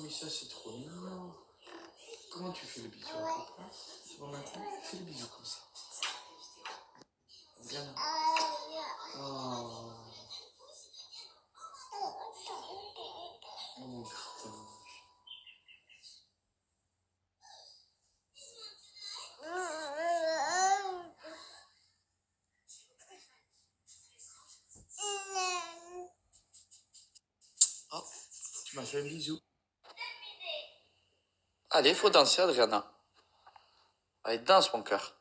mais ça c'est trop mignon. Comment tu fais le bisou à papa? C'est bon maintenant? Fais le bisou comme ça. Bien là. Oh. Oh putain. Oh, tu m'as fait un bisou. Allez, faut danser, Adriana. Allez, danse, mon cœur.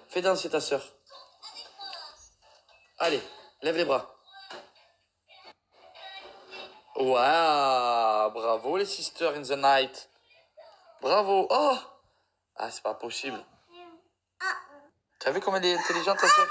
Fais danser ta sœur. Allez, lève les bras. Waouh, bravo les sisters in the night. Bravo. Oh, ah, c'est pas possible. T'as vu comme elle est intelligente, ta sœur?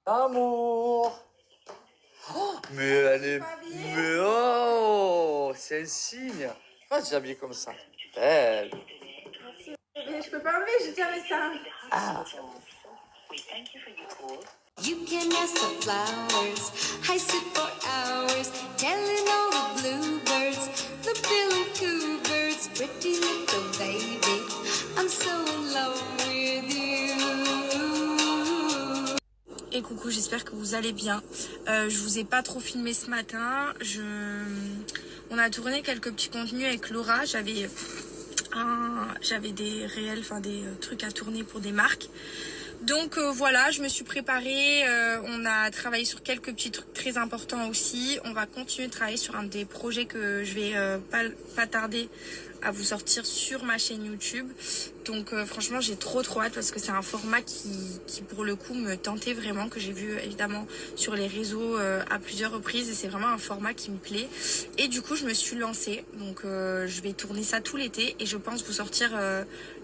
Amour. Oh, mais elle est... Mais oh, c'est un signe. Pourquoi tu es habillée comme ça? Belle. Mais je peux pas enlever, j'ai jamais ça. Ah. You can ask the flowers, I sit for hours, telling all the bluebirds, the billy coo birds, pretty little baby, I'm so in love with you. Et coucou, j'espère que vous allez bien. Je vous ai pas trop filmé ce matin. On a tourné quelques petits contenus avec Laura. J'avais des réels, enfin des trucs à tourner pour des marques. Donc voilà, je me suis préparée, on a travaillé sur quelques petits trucs très importants aussi. On va continuer de travailler sur un des projets que je vais pas tarder à vous sortir sur ma chaîne YouTube. Donc franchement j'ai trop hâte parce que c'est un format qui pour le coup me tentait vraiment, que j'ai vu évidemment sur les réseaux à plusieurs reprises, et c'est vraiment un format qui me plaît. Et du coup je me suis lancée, donc je vais tourner ça tout l'été et je pense vous sortir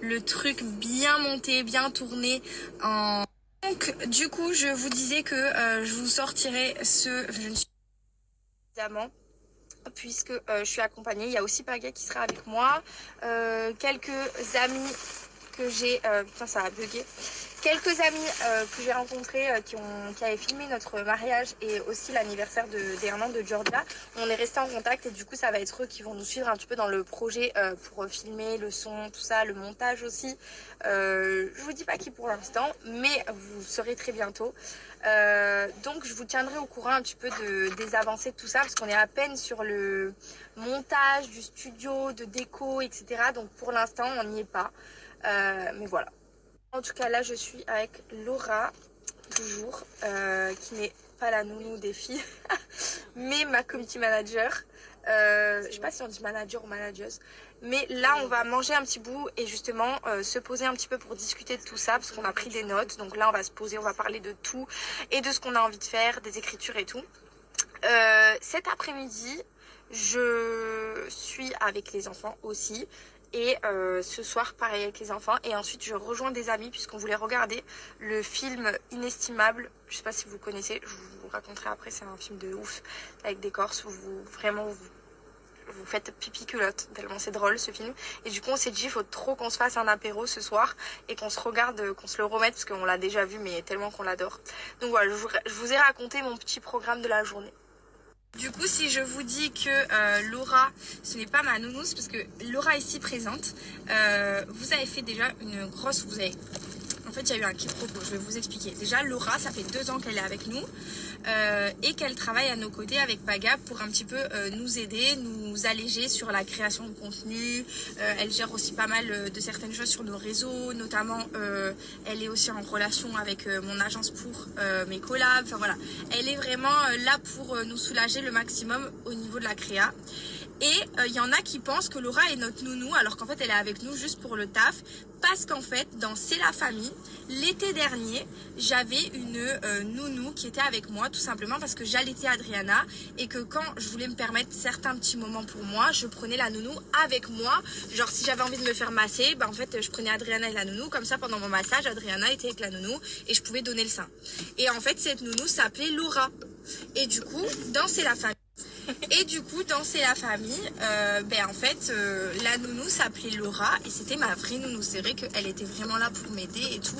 le truc bien monté, bien tourné en... Donc du coup je vous disais que je vous sortirai je ne suis évidemment, puisque je suis accompagnée. Il y a aussi Paga qui sera avec moi, quelques amis que j'ai putain ça a bugué, quelques amis que j'ai rencontrés qui avaient filmé notre mariage et aussi l'anniversaire des 1 an de Georgia. On est resté en contact et du coup ça va être eux qui vont nous suivre un petit peu dans le projet pour filmer le son, tout ça, le montage aussi. Je vous dis pas qui pour l'instant, mais vous saurez très bientôt. Donc je vous tiendrai au courant un petit peu des avancées de tout ça, parce qu'on est à peine sur le montage du studio, de déco, etc. Donc pour l'instant on n'y est pas, mais voilà. En tout cas là je suis avec Laura, toujours, qui n'est pas la nounou des filles, mais ma community manager. Je sais pas si on dit manager ou manageuse, mais là on va manger un petit bout et justement se poser un petit peu pour discuter de tout ça, parce qu'on a pris des notes. Donc là on va se poser, on va parler de tout et de ce qu'on a envie de faire, des écritures et tout. Cet après-midi je suis avec les enfants aussi Et ce soir, pareil avec les enfants. Et ensuite, je rejoins des amis puisqu'on voulait regarder le film Inestimable. Je sais pas si vous connaissez, je vous raconterai après. C'est un film de ouf avec des Corses où vous faites pipi culotte, tellement c'est drôle ce film. Et du coup on s'est dit il faut trop qu'on se fasse un apéro ce soir et qu'on se regarde, qu'on se le remette parce qu'on l'a déjà vu mais tellement qu'on l'adore. Donc voilà, je vous ai raconté mon petit programme de la journée. Du coup si je vous dis que Laura ce n'est pas ma nounouse parce que Laura ici présente, vous avez fait déjà une grosse... En fait, il y a eu un quiproquo, je vais vous expliquer. Déjà, Laura, ça fait 2 ans qu'elle est avec nous et qu'elle travaille à nos côtés avec Paga pour un petit peu nous aider, nous alléger sur la création de contenu. Elle gère aussi pas mal de certaines choses sur nos réseaux, notamment elle est aussi en relation avec mon agence pour mes collabs. Enfin voilà, elle est vraiment là pour nous soulager le maximum au niveau de la créa. Et il y en a qui pensent que Laura est notre nounou alors qu'en fait elle est avec nous juste pour le taf. Parce qu'en fait dans C'est la famille, l'été dernier j'avais une nounou qui était avec moi tout simplement parce que j'allaitais Adriana. Et que quand je voulais me permettre certains petits moments pour moi, je prenais la nounou avec moi. Genre si j'avais envie de me faire masser, en fait je prenais Adriana et la nounou. Comme ça pendant mon massage, Adriana était avec la nounou et je pouvais donner le sein. Et en fait cette nounou s'appelait Laura. Et du coup dans C'est la famille, C'est la famille, en fait, la nounou s'appelait Laura et c'était ma vraie nounou. C'est vrai qu'elle était vraiment là pour m'aider et tout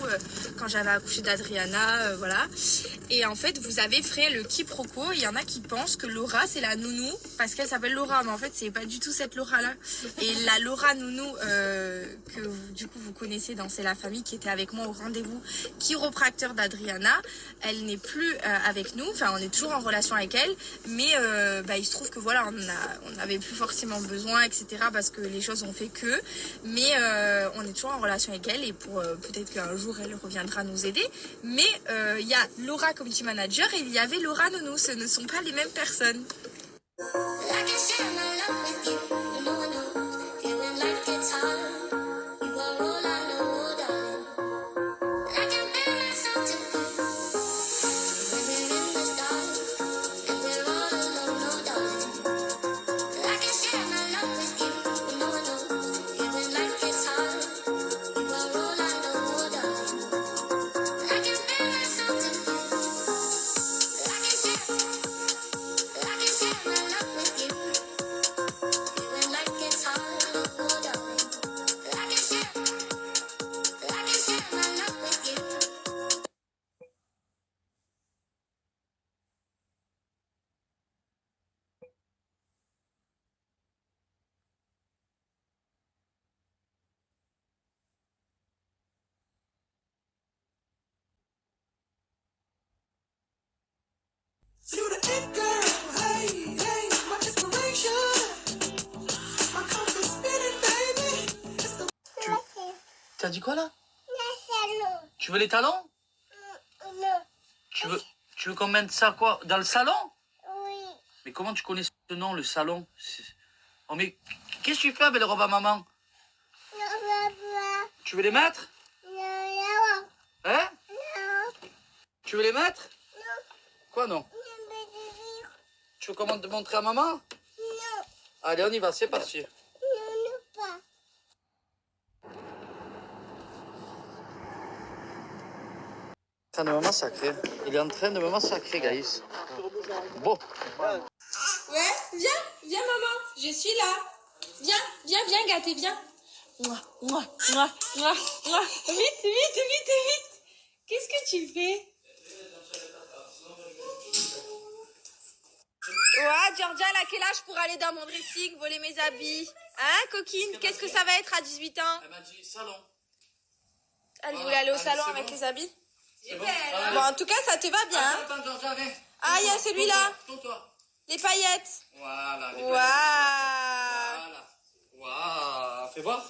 quand j'avais accouché d'Adriana, voilà. Et en fait, vous avez fait le quiproquo. Il y en a qui pensent que Laura, c'est la nounou parce qu'elle s'appelle Laura. Mais en fait, c'est pas du tout cette Laura-là. Et la Laura nounou que du coup vous connaissez dans C'est la famille, qui était avec moi au rendez-vous chiropracteur d'Adriana, elle n'est plus avec nous. Enfin, on est toujours en relation avec elle. Mais il se trouve que voilà, on n'avait plus forcément besoin, etc. parce que les choses ont fait que. Mais on est toujours en relation avec elle et pour peut-être qu'un jour elle reviendra nous aider. Mais il y a Laura community manager et il y avait Laura nounou. Ce ne sont pas les mêmes personnes. You the it girl, hey, hey, my inspiration. My compass spinning, baby. It's the T'as dit quoi là? Tu veux les talons? Tu veux qu'on mette ça quoi? Dans le salon? Oui. Mais comment tu connais ce nom, le salon? Oh mais qu'est-ce que tu fais avec les robes à maman? Tu veux les mettre? Hein? Tu veux les mettre? Quoi non? Tu veux comment te montrer à maman? Non. Allez, on y va, c'est parti. Non, pas. En train de me massacrer. Il est en train de me massacrer, Gaïs. Bon. Ouais, viens maman, je suis là. Viens gâter, viens. Vite. Qu'est-ce que tu fais? Ouais, Georgia, elle a quel âge pour aller dans mon dressing, voler mes habits? Hein, coquine? Qu'est-ce que ça va être à 18 ans? Elle m'a dit salon. Elle voulait aller au salon avec les habits? C'est bon. Bon, en tout cas, ça te va bien. Hein? Attends, Georgia, viens. Ah, il y a celui-là. Tourne-toi. Les paillettes. Voilà. Waouh. Voilà. Waouh. Fais voir.